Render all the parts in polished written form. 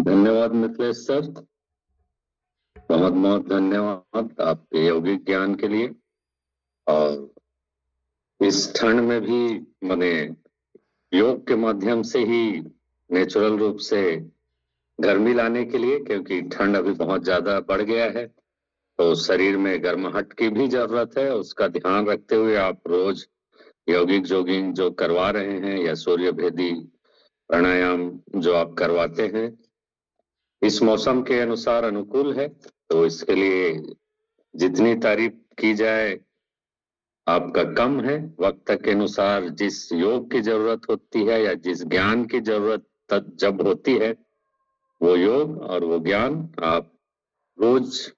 धन्यवाद मिथिलेश सर। बहुत बहुत धन्यवाद आपके यौगिक ज्ञान के लिए। और इस ठंड में भी मैंने योग के माध्यम से ही नेचुरल रूप से गर्मी लाने के लिए, क्योंकि ठंड अभी बहुत ज्यादा बढ़ गया है तो शरीर में गर्माहट की भी जरूरत है। उसका ध्यान रखते हुए आप रोज यौगिक जोगिंग जो करवा रहे हैं या सूर्य भेदी प्राणायाम जो आप करवाते हैं, इस मौसम के अनुसार अनुकूल है। तो इसके लिए जितनी तारीफ की जाए आपका कम है। वक्त के अनुसार जिस योग की जरूरत होती है या जिस ज्ञान की जरूरत जब होती है, वो योग और वो ज्ञान आप रोज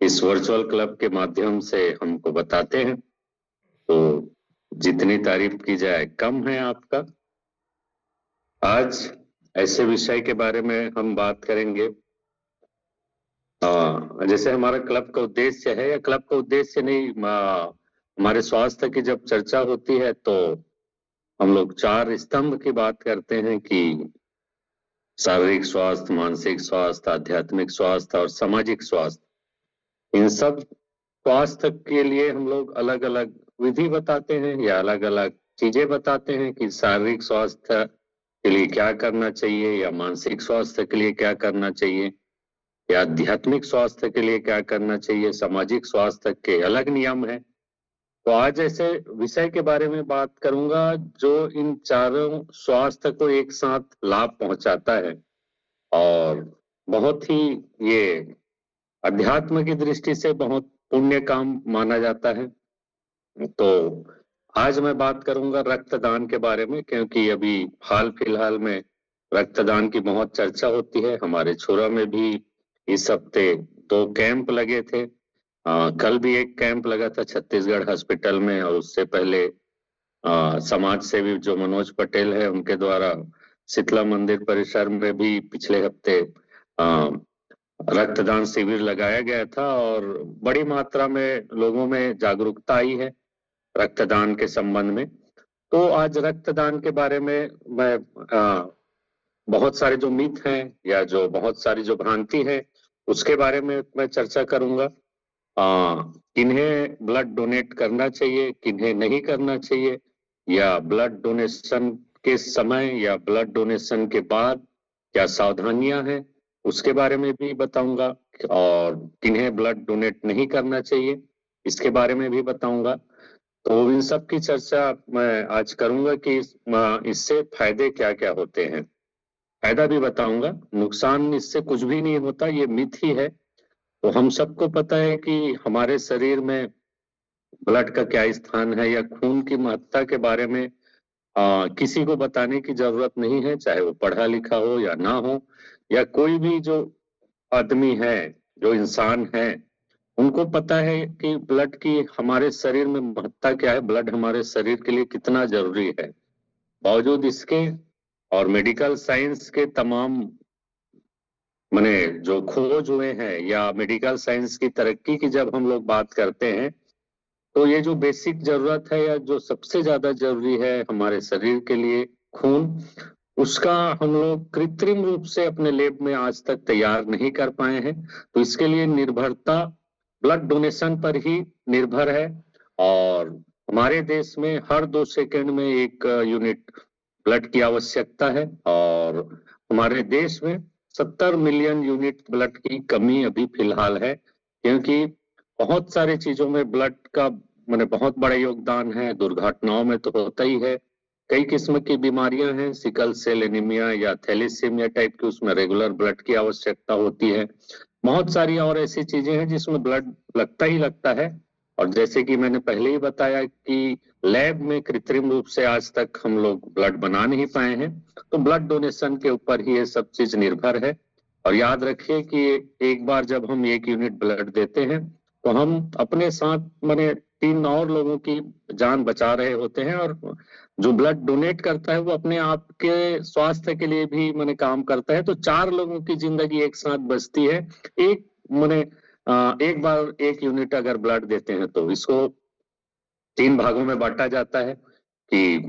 इस वर्चुअल क्लब के माध्यम से हमको बताते हैं। तो जितनी तारीफ की जाए कम है आपका। आज ऐसे विषय के बारे में हम बात करेंगे। जैसे हमारा क्लब का उद्देश्य है, या क्लब का उद्देश्य नहीं, हमारे स्वास्थ्य की जब चर्चा होती है तो हम लोग चार स्तंभ की बात करते हैं कि शारीरिक स्वास्थ्य, मानसिक स्वास्थ्य, आध्यात्मिक स्वास्थ्य और सामाजिक स्वास्थ्य। इन सब स्वास्थ्य के लिए हम लोग अलग अलग विधि बताते हैं या अलग अलग चीजें बताते हैं कि शारीरिक स्वास्थ्य के लिए क्या करना चाहिए, या मानसिक स्वास्थ्य के लिए क्या करना चाहिए, या आध्यात्मिक स्वास्थ्य के लिए क्या करना चाहिए, सामाजिक स्वास्थ्य के अलग नियम है। तो आज ऐसे विषय के बारे में बात करूंगा जो इन चारों स्वास्थ्य को एक साथ लाभ पहुंचाता है और बहुत ही ये अध्यात्म की दृष्टि से बहुत पुण्य काम माना जाता है। तो आज मैं बात करूंगा रक्तदान के बारे में, क्योंकि अभी हाल फिलहाल में रक्तदान की बहुत चर्चा होती है। हमारे छोरा में भी इस हफ्ते 2 कैंप लगे थे। कल भी एक कैंप लगा था छत्तीसगढ़ हॉस्पिटल में, और उससे पहले समाज सेवी जो मनोज पटेल है उनके द्वारा शीतला मंदिर परिसर में भी पिछले हफ्ते रक्तदान शिविर लगाया गया था और बड़ी मात्रा में लोगों में जागरूकता आई है रक्तदान के संबंध में। तो आज रक्तदान के बारे में मैं बहुत सारे जो मिथ हैं या जो बहुत सारी जो भ्रांति है उसके बारे में मैं चर्चा करूंगा। किन्हें ब्लड डोनेट करना चाहिए, किन्हें नहीं करना चाहिए, या ब्लड डोनेशन के समय या ब्लड डोनेशन के बाद क्या सावधानियां हैं, उसके बारे में भी बताऊंगा। और किन्हें ब्लड डोनेट नहीं करना चाहिए, इसके बारे में भी बताऊंगा। तो इन सब की चर्चा मैं आज करूंगा कि इससे फायदे क्या क्या होते हैं। फायदा भी बताऊंगा, नुकसान इससे कुछ भी नहीं होता, ये मिथ ही है। तो हम सबको पता है कि हमारे शरीर में ब्लड का क्या स्थान है, या खून की महत्ता के बारे में किसी को बताने की जरूरत नहीं है, चाहे वो पढ़ा लिखा हो या ना हो, या कोई भी जो आदमी है, जो इंसान है, उनको पता है कि ब्लड की हमारे शरीर में महत्ता क्या है, ब्लड हमारे शरीर के लिए कितना जरूरी है। बावजूद इसके और मेडिकल साइंस के तमाम माने जो खोज हुए हैं या मेडिकल साइंस की तरक्की की जब हम लोग बात करते हैं, तो ये जो बेसिक जरूरत है या जो सबसे ज्यादा जरूरी है हमारे शरीर के लिए, खून, उसका हम लोग कृत्रिम रूप से अपने लैब में आज तक तैयार नहीं कर पाए हैं। तो इसके लिए निर्भरता ब्लड डोनेशन पर ही निर्भर है। और हमारे देश में हर 2 सेकंड में 1 यूनिट ब्लड की आवश्यकता है, और हमारे देश में 70 मिलियन यूनिट ब्लड की कमी अभी फिलहाल है, क्योंकि बहुत सारी चीजों में ब्लड का मैंने बहुत बड़ा योगदान है। दुर्घटनाओं में तो होता ही है, कई किस्म की बीमारियां हैं, सिकल सेल एनीमिया या थैलेसीमिया टाइप की, उसमें रेगुलर ब्लड की आवश्यकता होती है। बहुत सारी और ऐसी चीजें हैं जिसमें ब्लड लगता ही लगता है। और जैसे कि मैंने पहले ही बताया कि लैब में कृत्रिम रूप से आज तक हम लोग ब्लड बना नहीं पाए हैं, तो ब्लड डोनेशन के ऊपर ही ये सब चीज निर्भर है। और याद रखिए कि एक बार जब हम 1 यूनिट ब्लड देते हैं तो हम अपने साथ माने 3 और लोगों की जान बचा रहे होते हैं। और जो ब्लड डोनेट करता है वो अपने आप के स्वास्थ्य के लिए भी माने काम करता है। तो 4 लोगों की जिंदगी एक साथ बचती है। एक माने एक बार 1 यूनिट अगर ब्लड देते हैं तो इसको 3 भागों में बांटा जाता है कि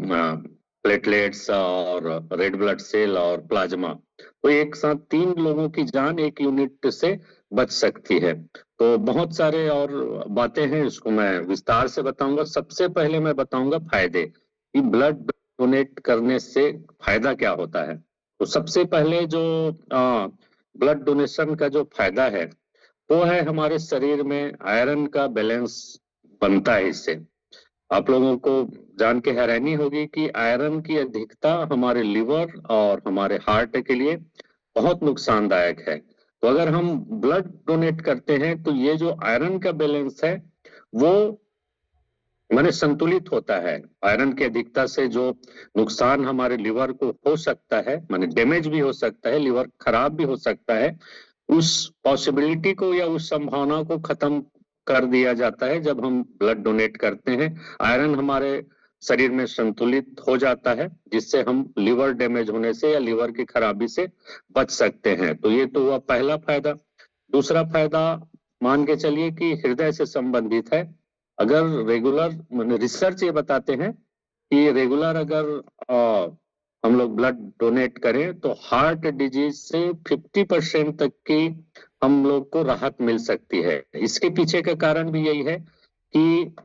प्लेटलेट्स और रेड ब्लड सेल और प्लाज्मा। तो एक साथ 3 लोगों की जान एक यूनिट से बच सकती है। तो बहुत सारे और बातें हैं, इसको मैं विस्तार से बताऊंगा। सबसे पहले मैं बताऊंगा फायदे कि ब्लड डोनेट करने से फायदा क्या होता है। तो सबसे पहले जो ब्लड डोनेशन का जो फायदा है वो है हमारे शरीर में आयरन का बैलेंस बनता है इससे। आप लोगों को जान के हैरानी होगी कि आयरन की अधिकता हमारे लिवर और हमारे हार्ट के लिए बहुत नुकसानदायक है। तो अगर हम ब्लड डोनेट करते हैं तो ये जो आयरन का बैलेंस है वो माने संतुलित होता है। आयरन की अधिकता से जो नुकसान हमारे लिवर को हो सकता है, माने डैमेज भी हो सकता है, लिवर खराब भी हो सकता है, उस पॉसिबिलिटी को या उस संभावना को खत्म कर दिया जाता है जब हम ब्लड डोनेट करते हैं। आयरन हमारे शरीर में संतुलित हो जाता है जिससे हम लिवर डैमेज होने से या लिवर की खराबी से बच सकते हैं। तो ये तो हुआ पहला फायदा। दूसरा फायदा मान के चलिए कि हृदय से संबंधित है। अगर रेगुलर रिसर्च ये बताते हैं कि रेगुलर अगर हम लोग ब्लड डोनेट करें तो हार्ट डिजीज से 50% तक की हम लोग को राहत मिल सकती है। इसके पीछे का कारण भी यही है कि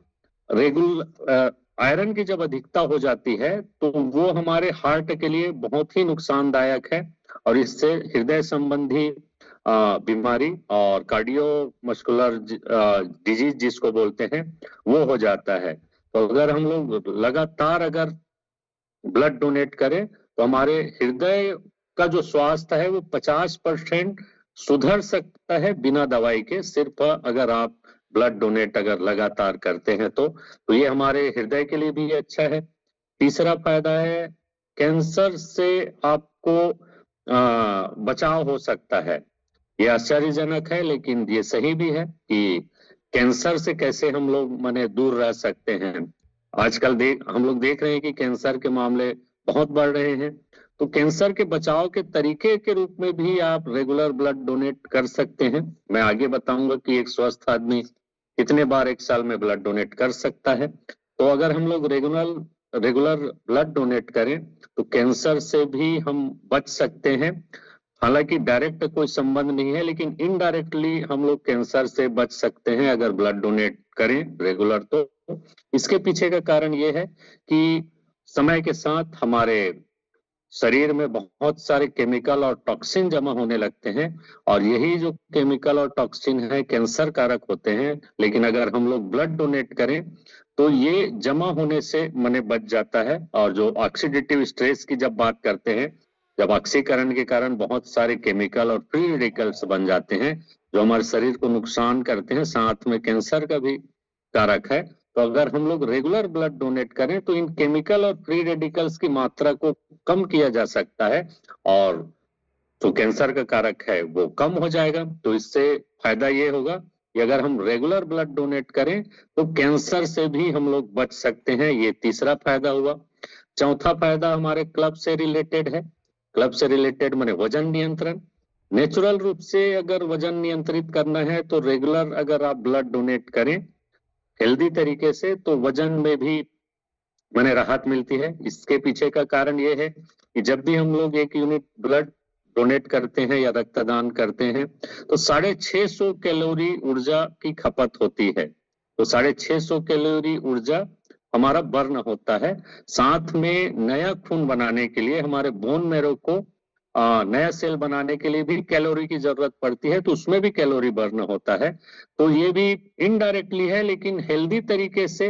रेगुलर आयरन की जब अधिकता हो जाती है तो वो हमारे हार्ट के लिए बहुत ही नुकसानदायक है और इससे हृदय संबंधी बीमारी और कार्डियो मस्कुलर डिजीज जिसको बोलते हैं वो हो जाता है। तो अगर हम लोग लगातार अगर ब्लड डोनेट करें तो हमारे हृदय का जो स्वास्थ्य है वो 50% सुधर सकता है बिना दवाई के, सिर्फ अगर आप ब्लड डोनेट अगर लगातार करते हैं तो ये हमारे हृदय के लिए भी अच्छा है। तीसरा फायदा है कैंसर से आपको बचाव हो सकता है। ये आश्चर्यजनक है लेकिन ये सही भी है कि कैंसर से कैसे हम लोग माने दूर रह सकते हैं। आजकल हम लोग देख रहे हैं कि कैंसर के मामले बहुत बढ़ रहे हैं। तो कैंसर के बचाव के तरीके के रूप में भी आप रेगुलर ब्लड डोनेट कर सकते हैं। मैं आगे बताऊंगा कि एक स्वस्थ आदमी कितने बार एक साल में ब्लड डोनेट कर सकता है। तो अगर हम लोग रेगुलर ब्लड डोनेट करें तो कैंसर से भी हम बच सकते हैं। हालांकि डायरेक्ट कोई संबंध नहीं है लेकिन इनडायरेक्टली हम लोग कैंसर से बच सकते हैं अगर ब्लड डोनेट करें रेगुलर। तो इसके पीछे का कारण ये है कि समय के साथ हमारे शरीर में बहुत सारे केमिकल और टॉक्सिन जमा होने लगते हैं और यही जो केमिकल और टॉक्सिन है कैंसर कारक होते हैं। लेकिन अगर हम लोग ब्लड डोनेट करें तो ये जमा होने से मने बच जाता है। और जो ऑक्सीडेटिव स्ट्रेस की जब बात करते हैं, जब ऑक्सीकरण के कारण बहुत सारे केमिकल और फ्री रेडिकल्स बन जाते हैं जो हमारे शरीर को नुकसान करते हैं, साथ में कैंसर का भी कारक है। तो अगर हम लोग रेगुलर ब्लड डोनेट करें तो इन केमिकल और फ्री रेडिकल्स की मात्रा को कम किया जा सकता है और जो कैंसर का कारक है वो कम हो जाएगा। तो इससे फायदा ये होगा कि अगर हम रेगुलर ब्लड डोनेट करें तो कैंसर से भी हम लोग बच सकते हैं। ये तीसरा फायदा हुआ। चौथा फायदा हमारे क्लब से रिलेटेड है। क्लब से रिलेटेड माने वजन नियंत्रण। नेचुरल रूप से अगर वजन नियंत्रित करना है तो रेगुलर अगर आप ब्लड डोनेट करें हेल्दी तरीके से तो वजन में भी माने राहत मिलती है। इसके पीछे का कारण ये है कि जब भी हम लोग 1 यूनिट ब्लड डोनेट करते हैं या रक्तदान करते हैं तो 650 कैलोरी ऊर्जा की खपत होती है। तो 650 कैलोरी ऊर्जा हमारा बर्न होता है। साथ में नया खून बनाने के लिए हमारे बोन मैरो को नया सेल बनाने के लिए भी कैलोरी की जरूरत पड़ती है, तो उसमें भी कैलोरी बर्न होता है। तो ये भी इनडायरेक्टली है लेकिन हेल्दी तरीके से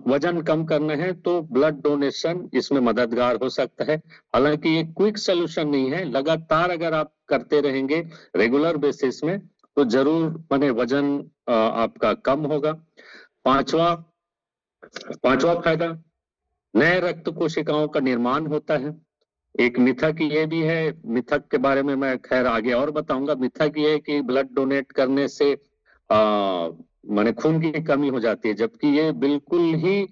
वजन कम करना है तो ब्लड डोनेशन इसमें मददगार हो सकता है। हालांकि ये क्विक सोल्यूशन नहीं है, लगातार अगर आप करते रहेंगे रेगुलर बेसिस में तो जरूर माने वजन आपका कम होगा। पांचवा फायदा नए रक्त कोशिकाओं का निर्माण होता है। एक मिथक ये भी है, मिथक के बारे में मैं खैर आगे और बताऊंगा। मिथक ये है कि ब्लड डोनेट करने से माने खून की कमी हो जाती है, जबकि ये बिल्कुल ही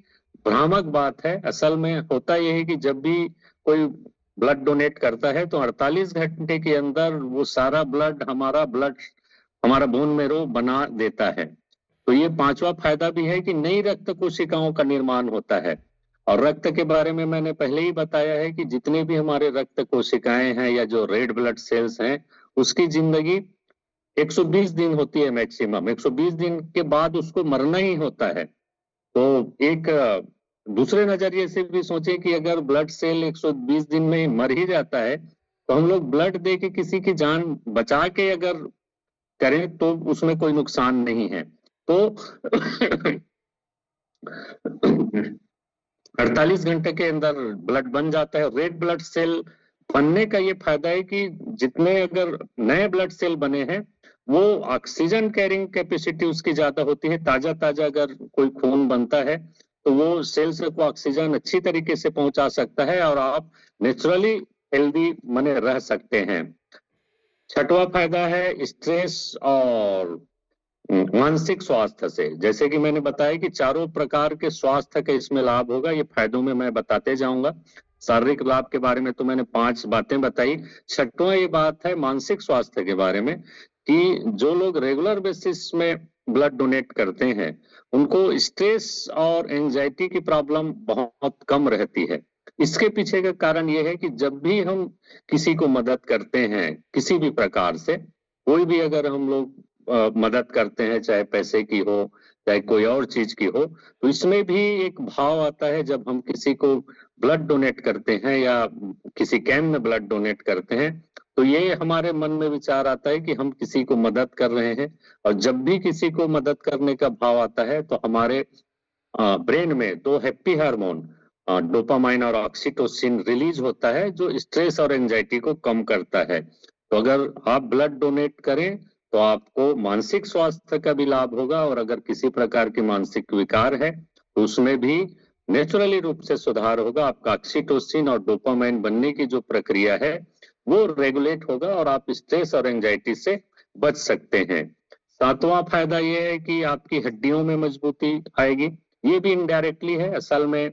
भ्रामक बात है। असल में होता यह है कि जब भी कोई ब्लड डोनेट करता है तो 48 घंटे के अंदर वो सारा ब्लड हमारा बोन मैरो बना देता है। तो ये पांचवा फायदा भी है कि नई रक्त कोशिकाओं का निर्माण होता है। और रक्त के बारे में मैंने पहले ही बताया है कि जितने भी हमारे रक्त कोशिकाएं हैं या जो रेड ब्लड सेल्स हैं, उसकी जिंदगी 120 दिन होती है मैक्सिमम। 120 दिन के बाद उसको मरना ही होता है। तो एक दूसरे नजरिए से भी सोचे कि अगर ब्लड सेल 120 दिन में ही मर ही जाता है, तो हम लोग ब्लड दे के किसी की जान बचा के अगर करें तो उसमें कोई नुकसान नहीं है। तो 48 घंटे के अंदर ब्लड बन जाता है। रेड ब्लड सेल बनने का ये फायदा है कि जितने अगर नए ब्लड सेल बने हैं, वो ऑक्सीजन कैरिंग कैपेसिटी उसकी ज्यादा होती है। ताजा ताजा अगर कोई खून बनता है तो वो सेल्स को ऑक्सीजन अच्छी तरीके से पहुंचा सकता है और आप नेचुरली हेल्दी बने रह सकते हैं। छठवां फायदा है स्ट्रेस और मानसिक स्वास्थ्य से। जैसे कि मैंने बताया कि चारों प्रकार के स्वास्थ्य का इसमें लाभ होगा। ये फायदों में मैं बताते जाऊंगा। शारीरिक लाभ के बारे में तो मैंने 5 बातें बताई। छठवां ये बात है मानसिक स्वास्थ्य के बारे में कि जो लोग रेगुलर बेसिस में ब्लड डोनेट करते हैं, उनको स्ट्रेस और एंजाइटी की प्रॉब्लम बहुत कम रहती है। इसके पीछे का कारण ये है कि जब भी हम किसी को मदद करते हैं किसी भी प्रकार से, कोई भी अगर हम लोग मदद करते हैं, चाहे पैसे की हो चाहे कोई और चीज की हो, तो इसमें भी एक भाव आता है। जब हम किसी को ब्लड डोनेट करते हैं या किसी कैंप में ब्लड डोनेट करते हैं, तो ये हमारे मन में विचार आता है कि हम किसी को मदद कर रहे हैं। और जब भी किसी को मदद करने का भाव आता है तो हमारे ब्रेन में दो हैप्पी हार्मोन डोपामाइन और ऑक्सीटोसिन रिलीज होता है, जो स्ट्रेस और एंजाइटी को कम करता है। तो अगर आप ब्लड डोनेट करें तो आपको मानसिक स्वास्थ्य का भी लाभ होगा, और अगर किसी प्रकार की मानसिक विकार है तो उसमें भी नेचुरली रूप से सुधार होगा। आपका ऑक्सीटोसिन और डोपामाइन बनने की जो प्रक्रिया है वो रेगुलेट होगा और आप स्ट्रेस और एंजाइटी से बच सकते हैं। सातवां फायदा ये है कि आपकी हड्डियों में मजबूती आएगी। ये भी इनडायरेक्टली है। असल में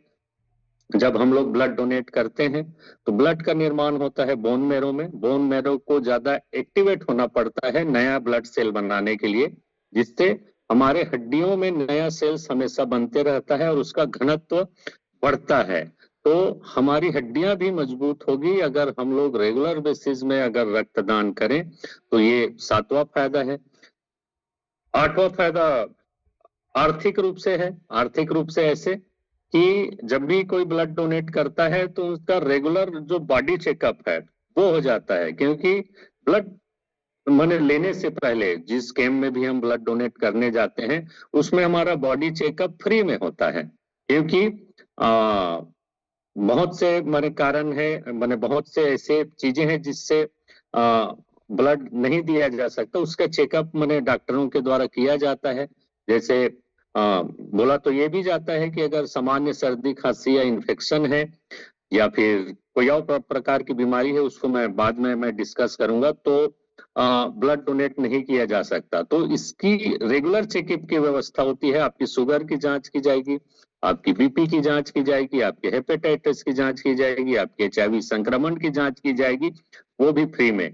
जब हम लोग ब्लड डोनेट करते हैं तो ब्लड का निर्माण होता है बोन मैरो में। बोन मैरो को ज्यादा एक्टिवेट होना पड़ता है नया ब्लड सेल बनाने के लिए, जिससे हमारे हड्डियों में नया सेल्स हमेशा बनते रहता है और उसका घनत्व बढ़ता है। तो हमारी हड्डियां भी मजबूत होगी अगर हम लोग रेगुलर बेसिस में अगर रक्तदान करें। तो ये सातवां फायदा है। आठवां फायदा आर्थिक रूप से है। आर्थिक रूप से ऐसे कि जब भी कोई ब्लड डोनेट करता है तो उसका रेगुलर जो बॉडी चेकअप है वो हो जाता है। क्योंकि ब्लड मैंने लेने से पहले जिस कैंप में भी हम ब्लड डोनेट करने जाते हैं, उसमें हमारा बॉडी चेकअप फ्री में होता है। क्योंकि बहुत से मैंने कारण है, मैंने बहुत से ऐसे चीजें हैं जिससे ब्लड नहीं दिया जा सकता, उसका चेकअप मैंने डॉक्टरों के द्वारा किया जाता है। जैसे बोला तो ये भी जाता है कि अगर सामान्य सर्दी खांसी या इन्फेक्शन है या फिर कोई और प्रकार की बीमारी है, उसको मैं बाद में मैं डिस्कस करूंगा, तो ब्लड डोनेट नहीं किया जा सकता। तो इसकी रेगुलर चेकअप की व्यवस्था होती है। आपकी शुगर की जांच की जाएगी, आपकी बीपी की जांच की जाएगी, आपके हेपेटाइटिस की जांच की जाएगी, आपके एचआईवी संक्रमण की जांच की जाएगी, वो भी फ्री में।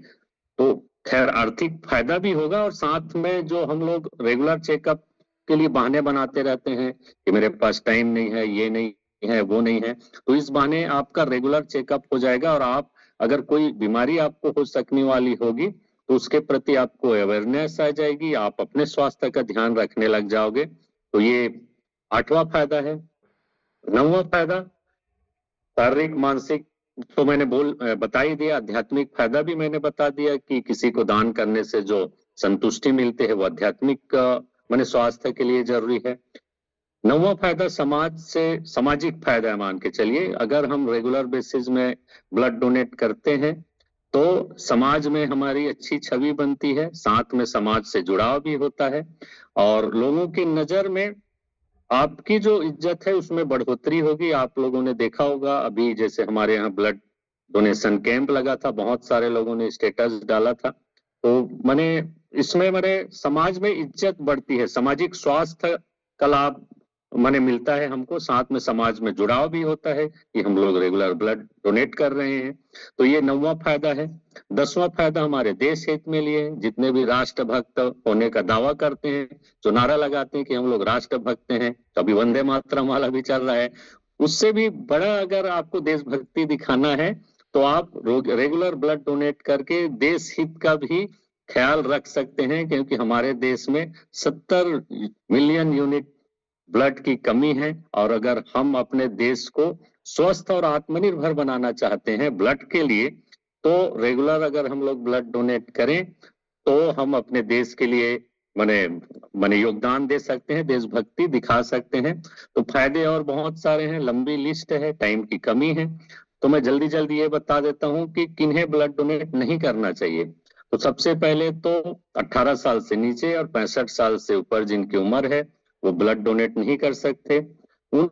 तो खैर आर्थिक फायदा भी होगा, और साथ में जो हम लोग रेगुलर चेकअप के लिए बहाने बनाते रहते हैं कि मेरे पास टाइम नहीं है, ये नहीं है, वो नहीं है, तो इस बहाने आपका रेगुलर चेकअप हो जाएगा। और आप अगर कोई बीमारी आपको हो सकने वाली होगी तो उसके प्रति आपको अवेयरनेस आ जाएगी, आप अपने स्वास्थ्य का ध्यान रखने लग जाओगे। तो ये आठवां फायदा है। नौवां फायदा शारीरिक मानसिक तो मैंने बता ही दिया। आध्यात्मिक फायदा भी मैंने बता दिया कि किसी को दान करने से जो संतुष्टि मिलती है वो आध्यात्मिक मैंने स्वास्थ्य के लिए जरूरी है। नौवां फायदा समाज से सामाजिक फायदा है। मान के चलिए अगर हम रेगुलर बेसिस में ब्लड डोनेट करते हैं तो समाज में हमारी अच्छी छवि बनती है, साथ में समाज से जुड़ाव भी होता है, और लोगों की नजर में आपकी जो इज्जत है उसमें बढ़ोतरी होगी। आप लोगों ने देखा होगा अभी जैसे हमारे यहाँ ब्लड डोनेशन कैंप लगा था, बहुत सारे लोगों ने स्टेटस डाला था। तो मैंने इसमें मैंने समाज में इज्जत बढ़ती है, सामाजिक स्वास्थ्य का लाभ मैंने मिलता है हमको, साथ में समाज में जुड़ाव भी होता है कि हम लोग रेगुलर ब्लड डोनेट कर रहे हैं। तो ये नौवां फायदा है। 10वां फायदा हमारे देश हित में लिए जितने भी राष्ट्रभक्त होने का दावा करते हैं, जो नारा लगाते हैं कि हम लोग राष्ट्रभक्त हैं, तो अभी वंदे मातरम वाला भी चल रहा है, उससे भी बड़ा अगर आपको देशभक्ति दिखाना है तो आप रेगुलर ब्लड डोनेट करके देश हित का भी ख्याल रख सकते हैं, क्योंकि हमारे देश में 70 मिलियन यूनिट ब्लड की कमी है। और अगर हम अपने देश को स्वस्थ और आत्मनिर्भर बनाना चाहते हैं ब्लड के लिए, तो रेगुलर अगर हम लोग ब्लड डोनेट करें तो हम अपने देश के लिए माने माने योगदान दे सकते हैं, देशभक्ति दिखा सकते हैं। तो फायदे और बहुत सारे हैं, लंबी लिस्ट है, टाइम की कमी है, तो मैं जल्दी जल्दी ये बता देता हूं कि किन्हें ब्लड डोनेट नहीं करना चाहिए। तो सबसे पहले तो 18 साल से नीचे और 65 साल से ऊपर जिनकी उम्र है वो ब्लड डोनेट नहीं कर सकते। उन